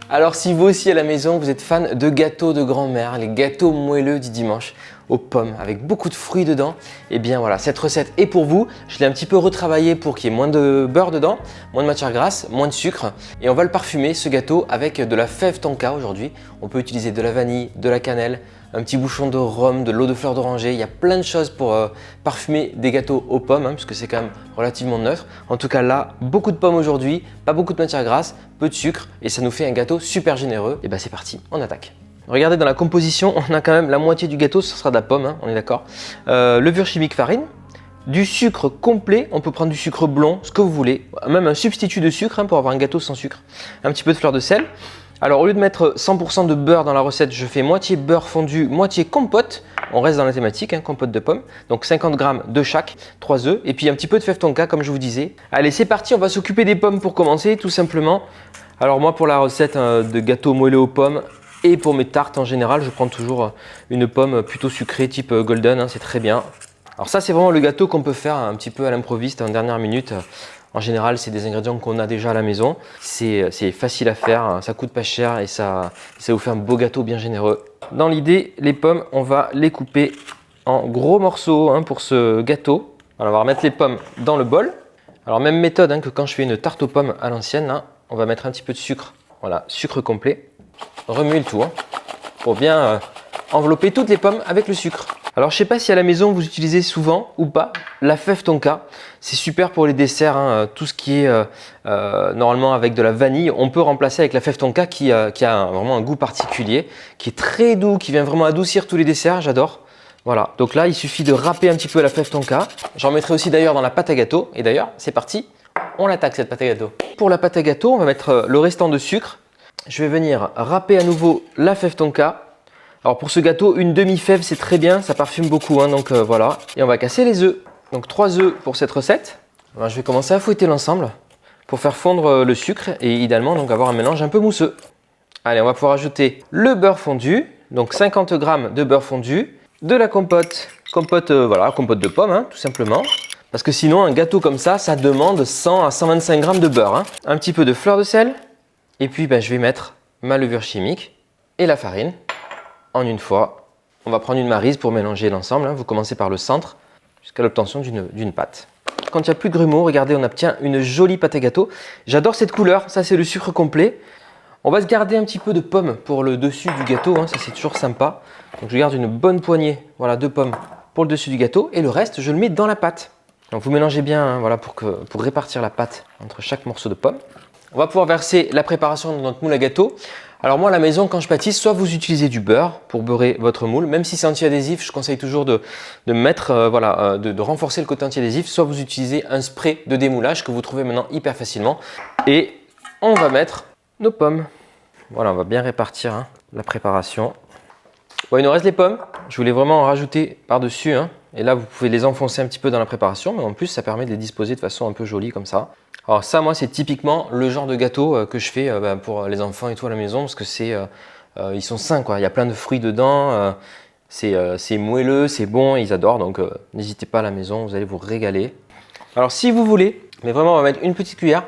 Alors si vous aussi à la maison, vous êtes fan de gâteaux de grand-mère, les gâteaux moelleux du dimanche aux pommes avec beaucoup de fruits dedans, et bien voilà, cette recette est pour vous. Je l'ai un petit peu retravaillée pour qu'il y ait moins de beurre dedans, moins de matière grasse, moins de sucre. Et on va le parfumer ce gâteau avec de la fève tonka aujourd'hui. On peut utiliser de la vanille, de la cannelle, un petit bouchon de rhum, de l'eau de fleur d'oranger. Il y a plein de choses pour parfumer des gâteaux aux pommes, puisque c'est quand même relativement neutre. En tout cas là, beaucoup de pommes aujourd'hui, pas beaucoup de matière grasse, peu de sucre, et ça nous fait un gâteau super généreux. Et ben c'est parti, on attaque. Regardez dans la composition, on a quand même la moitié du gâteau, ce sera de la pomme, on est d'accord. Levure chimique farine, du sucre complet, on peut prendre du sucre blond, ce que vous voulez, même un substitut de sucre pour avoir un gâteau sans sucre. Un petit peu de fleur de sel. Alors au lieu de mettre 100% de beurre dans la recette, je fais moitié beurre fondu, moitié compote. On reste dans la thématique, compote de pommes. Donc 50 g de chaque, 3 œufs et puis un petit peu de fève tonka comme je vous disais. Allez, c'est parti, on va s'occuper des pommes pour commencer tout simplement. Alors moi pour la recette de gâteau moelleux aux pommes, et pour mes tartes en général, je prends toujours une pomme plutôt sucrée type golden, c'est très bien. Alors ça c'est vraiment le gâteau qu'on peut faire un petit peu à l'improviste en dernière minute. En général c'est des ingrédients qu'on a déjà à la maison. C'est facile à faire, ça coûte pas cher et ça vous fait un beau gâteau bien généreux. Dans l'idée, les pommes on va les couper en gros morceaux pour ce gâteau. Alors, on va remettre les pommes dans le bol. Alors même méthode que quand je fais une tarte aux pommes à l'ancienne, on va mettre un petit peu de sucre. Voilà, sucre complet. Remuer le tout pour bien envelopper toutes les pommes avec le sucre. Alors je ne sais pas si à la maison vous utilisez souvent ou pas la fève tonka. C'est super pour les desserts, tout ce qui est normalement avec de la vanille, on peut remplacer avec la fève tonka qui a vraiment un goût particulier, qui est très doux, qui vient vraiment adoucir tous les desserts, j'adore. Voilà, donc là il suffit de râper un petit peu la fève tonka. J'en mettrai aussi d'ailleurs dans la pâte à gâteau et d'ailleurs c'est parti, on l'attaque cette pâte à gâteau. Pour la pâte à gâteau, on va mettre le restant de sucre. Je vais venir râper à nouveau la fève tonka. Alors pour ce gâteau, une demi-fève c'est très bien, ça parfume beaucoup, donc voilà. Et on va casser les œufs. Donc 3 œufs pour cette recette. Alors, je vais commencer à fouetter l'ensemble pour faire fondre le sucre et idéalement donc avoir un mélange un peu mousseux. Allez, on va pouvoir ajouter le beurre fondu, donc 50 g de beurre fondu, de la compote, compote de pommes tout simplement. Parce que sinon un gâteau comme ça demande 100 à 125 g de beurre. Un petit peu de fleur de sel. Et puis je vais mettre ma levure chimique et la farine en une fois. On va prendre une maryse pour mélanger l'ensemble. Vous commencez par le centre jusqu'à l'obtention d'une pâte. Quand il n'y a plus de grumeaux, regardez, on obtient une jolie pâte à gâteau. J'adore cette couleur, ça c'est le sucre complet. On va se garder un petit peu de pommes pour le dessus du gâteau, ça c'est toujours sympa. Donc je garde une bonne poignée de pommes pour le dessus du gâteau et le reste je le mets dans la pâte. Donc vous mélangez bien pour répartir la pâte entre chaque morceau de pomme. On va pouvoir verser la préparation dans notre moule à gâteau. Alors moi à la maison quand je pâtisse, soit vous utilisez du beurre pour beurrer votre moule, même si c'est anti-adhésif, je conseille toujours de renforcer le côté anti-adhésif, soit vous utilisez un spray de démoulage que vous trouvez maintenant hyper facilement. Et on va mettre nos pommes. Voilà, on va bien répartir la préparation. Bon, il nous reste les pommes, je voulais vraiment en rajouter par-dessus. Et là vous pouvez les enfoncer un petit peu dans la préparation, mais en plus ça permet de les disposer de façon un peu jolie comme ça. Alors ça, moi, c'est typiquement le genre de gâteau que je fais pour les enfants et tout à la maison parce que ils sont sains, quoi. Il y a plein de fruits dedans, c'est moelleux, c'est bon, ils adorent. Donc n'hésitez pas à la maison, vous allez vous régaler. Alors si vous voulez, mais vraiment, on va mettre une petite cuillère.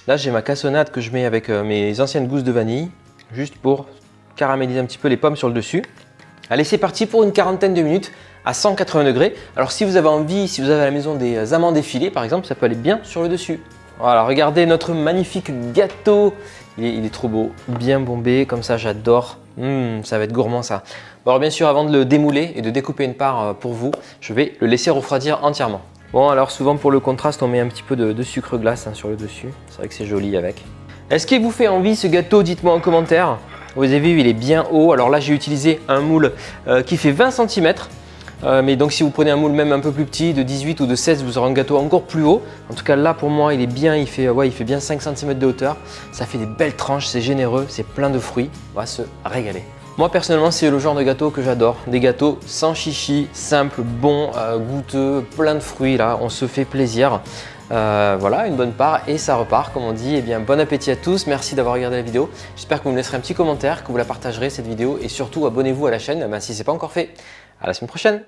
Là, j'ai ma cassonade que je mets avec mes anciennes gousses de vanille, juste pour caraméliser un petit peu les pommes sur le dessus. Allez, c'est parti pour une quarantaine de minutes à 180 degrés. Alors si vous avez envie, si vous avez à la maison des amandes effilées, par exemple, ça peut aller bien sur le dessus. Voilà, regardez notre magnifique gâteau. Il est trop beau, bien bombé, comme ça j'adore. Ça va être gourmand ça. Bon, alors bien sûr, avant de le démouler et de découper une part pour vous, je vais le laisser refroidir entièrement. Bon, alors souvent pour le contraste, on met un petit peu de sucre glace sur le dessus. C'est vrai que c'est joli avec. Est-ce qu'il vous fait envie ce gâteau? Dites-moi en commentaire. Vous avez vu, il est bien haut. Alors là, j'ai utilisé un moule qui fait 20 cm. Mais donc si vous prenez un moule même un peu plus petit, de 18 ou de 16, vous aurez un gâteau encore plus haut. En tout cas là pour moi il est bien, il fait bien 5 cm de hauteur. Ça fait des belles tranches, c'est généreux, c'est plein de fruits. On va se régaler. Moi personnellement c'est le genre de gâteau que j'adore. Des gâteaux sans chichi, simples, bons, goûteux, plein de fruits là, on se fait plaisir. Voilà, une bonne part et ça repart comme on dit. Eh bien, bon appétit à tous, merci d'avoir regardé la vidéo. J'espère que vous me laisserez un petit commentaire, que vous la partagerez cette vidéo et surtout abonnez-vous à la chaîne si ce n'est pas encore fait. À la semaine prochaine.